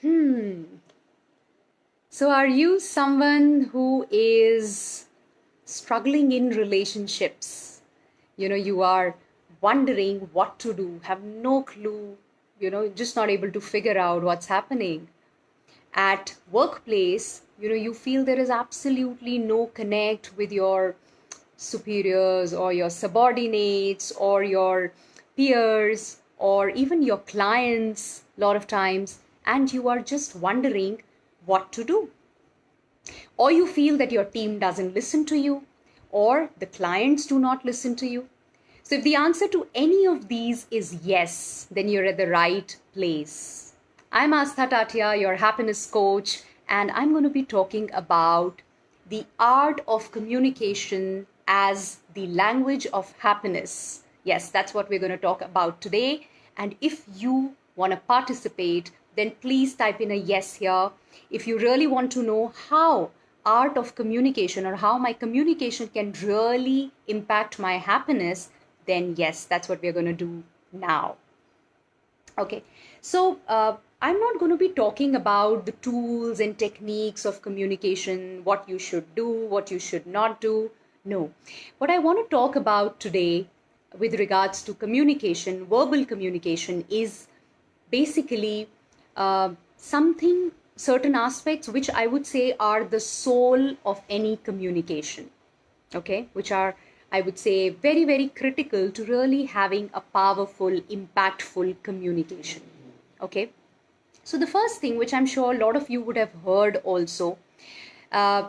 Hmm. So, are you someone who is struggling in relationships? You are wondering what to do, have no clue, just not able to figure out what's happening. At workplace, you feel there is absolutely no connect with your superiors or your subordinates or your peers or even your clients a lot of times, and you are just wondering what to do, or you feel that your team doesn't listen to you or the clients do not listen to you. So if the answer to any of these is yes, then you're at the right place. I'm Aastha Tatia, your happiness coach, and I'm going to be talking about the art of communication as the language of happiness. Yes, that's what we're going to talk about today. And if you want to participate, then please type in a yes here. If you really want to know how art of communication or how my communication can really impact my happiness, then yes, that's what we're going to do now. Okay, so I'm not going to be talking about the tools and techniques of communication, what you should do, what you should not do. No, what I want to talk about today with regards to communication, verbal communication, is basically something, certain aspects which I would say are the soul of any communication, okay, which are, I would say, very, very critical to really having a powerful, impactful communication. Okay, so the first thing, which I'm sure a lot of you would have heard also,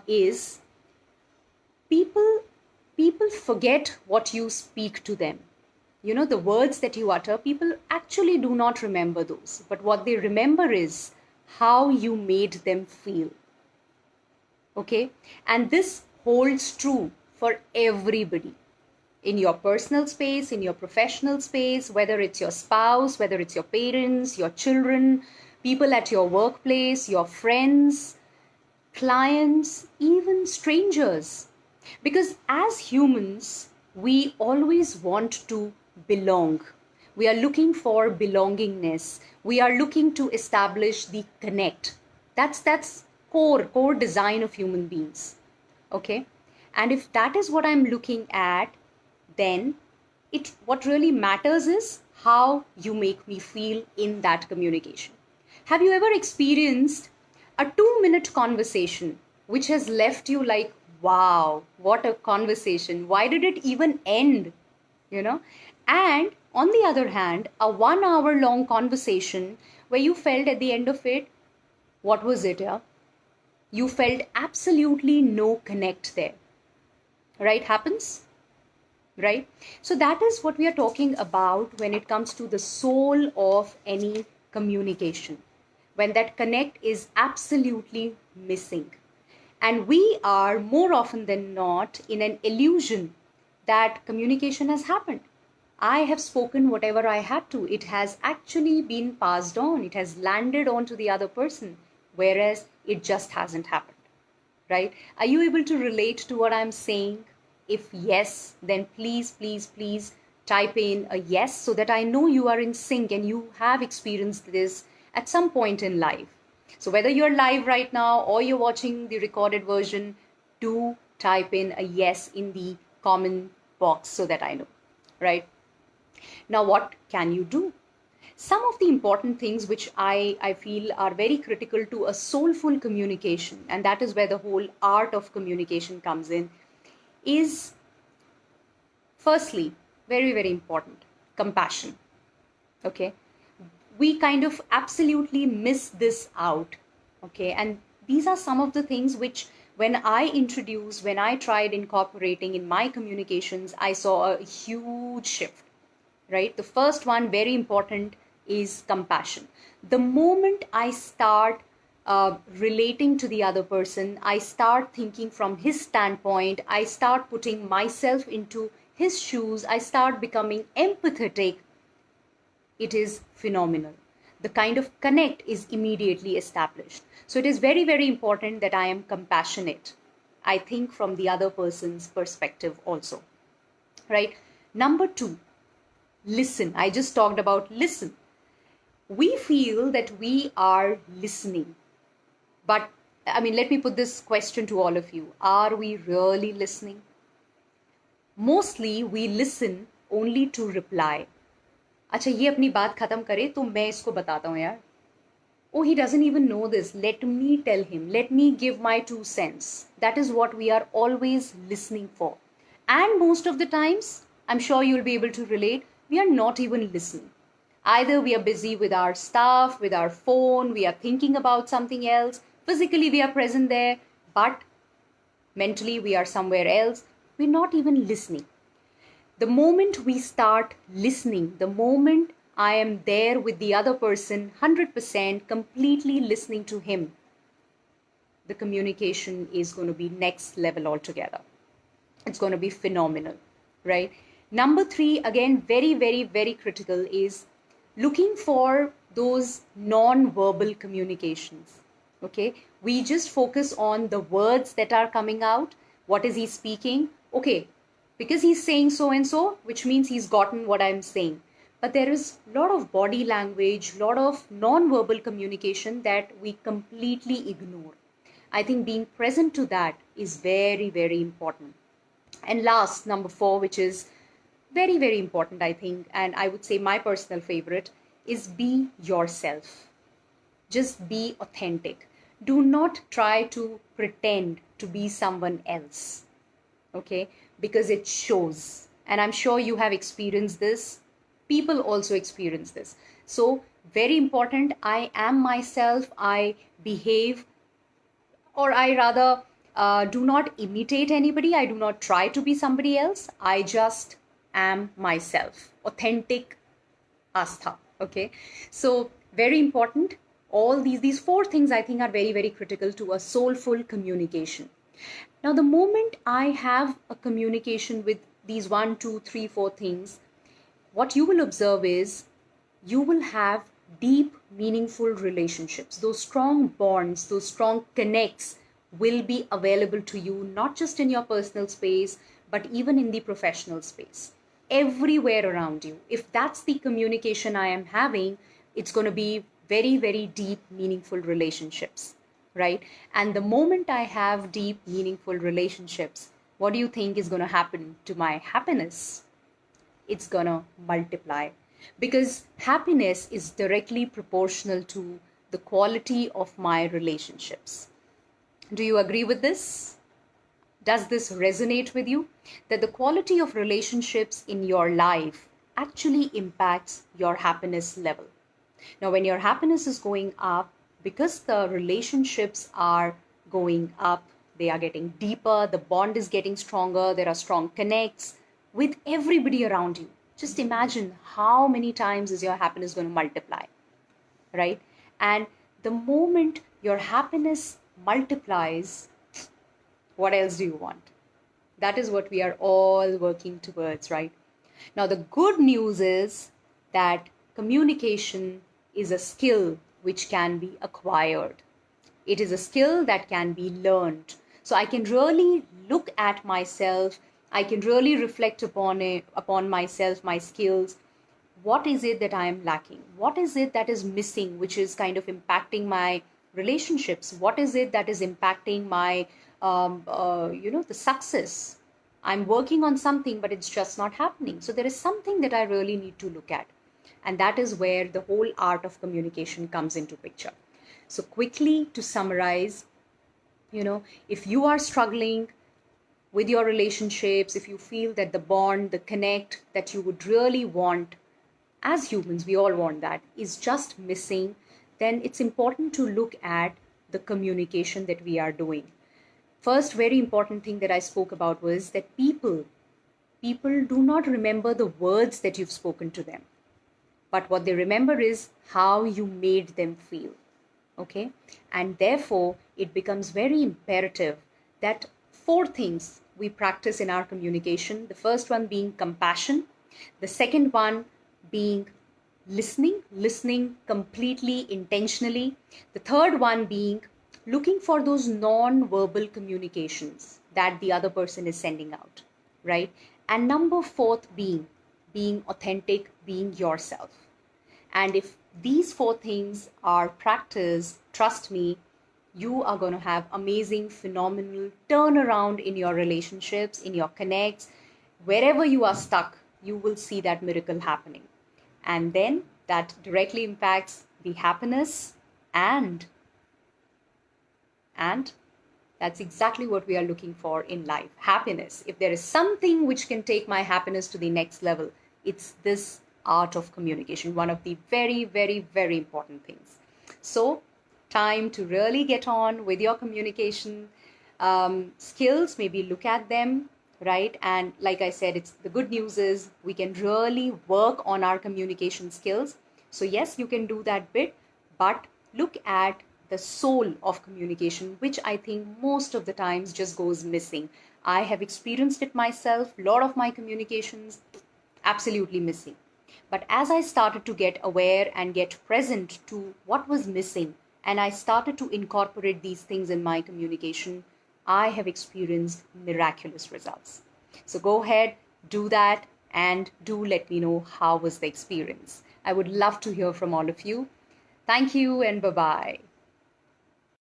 is people forget what you speak to them. The words that you utter, people actually do not remember those, but what they remember is how you made them feel. Okay, and this holds true for everybody, in your personal space, in your professional space, whether it's your spouse, whether it's your parents, your children, people at your workplace, your friends, clients, even strangers. Because as humans, we always want to belong. We are looking for belongingness. We are looking to establish the connect. That's core design of human beings. Okay? And if that is what I'm looking at, then it what really matters is how you make me feel in that communication. Have you ever experienced a 2-minute conversation which has left you like, wow, what a conversation, why did it even end, you know and on the other hand, a 1 hour long conversation where you felt at the end of it, what was it? Yeah, you felt absolutely no connect there. Right? Happens, right? So that is what we are talking about when it comes to the soul of any communication, when that connect is absolutely missing. And we are more often than not in an illusion that communication has happened. I have spoken whatever I had to. It has actually been passed on. It has landed onto the other person, whereas it just hasn't happened, right? Are you able to relate to what I'm saying? If yes, then please, please, please type in a yes so that I know you are in sync and you have experienced this at some point in life. So whether you're live right now or you're watching the recorded version, do type in a yes in the comment box so that I know, right? Now, what can you do? Some of the important things which I feel are very critical to a soulful communication, and that is where the whole art of communication comes in, is firstly, very, very important, compassion. Okay. We kind of absolutely miss this out. Okay. And these are some of the things which, when I tried incorporating in my communications, I saw a huge shift, right? The first one, very important, is compassion. The moment I start relating to the other person, I start thinking from his standpoint, I start putting myself into his shoes, I start becoming empathetic, it is phenomenal. The kind of connect is immediately established. So it is very, very important that I am compassionate. I think from the other person's perspective also, right? Number two, listen. I just talked about listen. We feel that we are listening. But I mean, let me put this question to all of you. Are we really listening? Mostly we listen only to reply. अच्छा ये अपनी बात खत्म करे तो मैं इसको बताता हूँ यार. Oh, he doesn't even know this. Let me tell him. Let me give my 2 cents. That is what we are always listening for. And most of the times, I'm sure you'll be able to relate, we are not even listening. Either we are busy with our stuff, with our phone, we are thinking about something else. Physically, we are present there, but mentally, we are somewhere else. We're not even listening. The moment we start listening, the moment I am there with the other person, 100% completely listening to him, the communication is going to be next level altogether. It's going to be phenomenal, right? Number 3, again, very, very, very critical, is looking for those non-verbal communications. Okay, we just focus on the words that are coming out. What is he speaking? Okay, because he's saying so and so, which means he's gotten what I'm saying. But there is a lot of body language, a lot of non-verbal communication that we completely ignore. I think being present to that is very, very important. And last, number 4, which is very, very important, I think, and I would say my personal favorite, is be yourself. Just be authentic. Do not try to pretend to be someone else, okay? Because it shows. And I'm sure you have experienced this. People also experience this. So, very important, I am myself, I behave, or I rather do not imitate anybody. I do not try to be somebody else. I just am myself. Authentic Aastha. Okay. So, very important. All these 4 things I think are very, very critical to a soulful communication. Now, the moment I have a communication with these 1, 2, 3, 4 things, what you will observe is you will have deep, meaningful relationships. Those strong bonds, those strong connects will be available to you, not just in your personal space, but even in the professional space, everywhere around you. If that's the communication I am having, it's going to be very, very deep, meaningful relationships, right? And the moment I have deep, meaningful relationships, what do you think is going to happen to my happiness? It's gonna multiply, because happiness is directly proportional to the quality of my relationships. Do you agree with this? Does this resonate with you? That the quality of relationships in your life actually impacts your happiness level. Now, when your happiness is going up, because the relationships are going up, they are getting deeper, the bond is getting stronger, there are strong connects with everybody around you. Just imagine how many times is your happiness going to multiply, right? And the moment your happiness multiplies, what else do you want? That is what we are all working towards, right? Now, the good news is that communication is a skill which can be acquired. It is a skill that can be learned. So I can really look at myself. I can really reflect upon it, upon myself, my skills. What is it that I am lacking? What is it that is missing, which is kind of impacting my relationships? What is it that is impacting my, the success? I'm working on something, but it's just not happening. So there is something that I really need to look at. And that is where the whole art of communication comes into picture. So quickly to summarize, if you are struggling with your relationships, if you feel that the bond, the connect that you would really want, as humans, we all want that, is just missing, then it's important to look at the communication that we are doing. First, very important thing that I spoke about was that people do not remember the words that you've spoken to them, but what they remember is how you made them feel. Okay? And therefore, it becomes very imperative that 4 things we practice in our communication. The first one being compassion. The second one being listening completely, intentionally. The third one being looking for those non-verbal communications that the other person is sending out, right? And number 4th being authentic, being yourself. And if these four things are practiced, trust me, you are going to have amazing, phenomenal turnaround in your relationships, in your connects. Wherever you are stuck, you will see that miracle happening. And then that directly impacts the happiness and and that's exactly what we are looking for in life, happiness. If there is something which can take my happiness to the next level, it's this art of communication, one of the very, very, very important things. So, time to really get on with your communication skills, maybe look at them, right? And like I said, it's the good news is we can really work on our communication skills. So, yes, you can do that bit, but look at the soul of communication, which I think most of the times just goes missing. I have experienced it myself, a lot of my communications absolutely missing. But as I started to get aware and get present to what was missing, and I started to incorporate these things in my communication, I have experienced miraculous results. So go ahead, do that, and do let me know how was the experience. I would love to hear from all of you. Thank you and bye bye.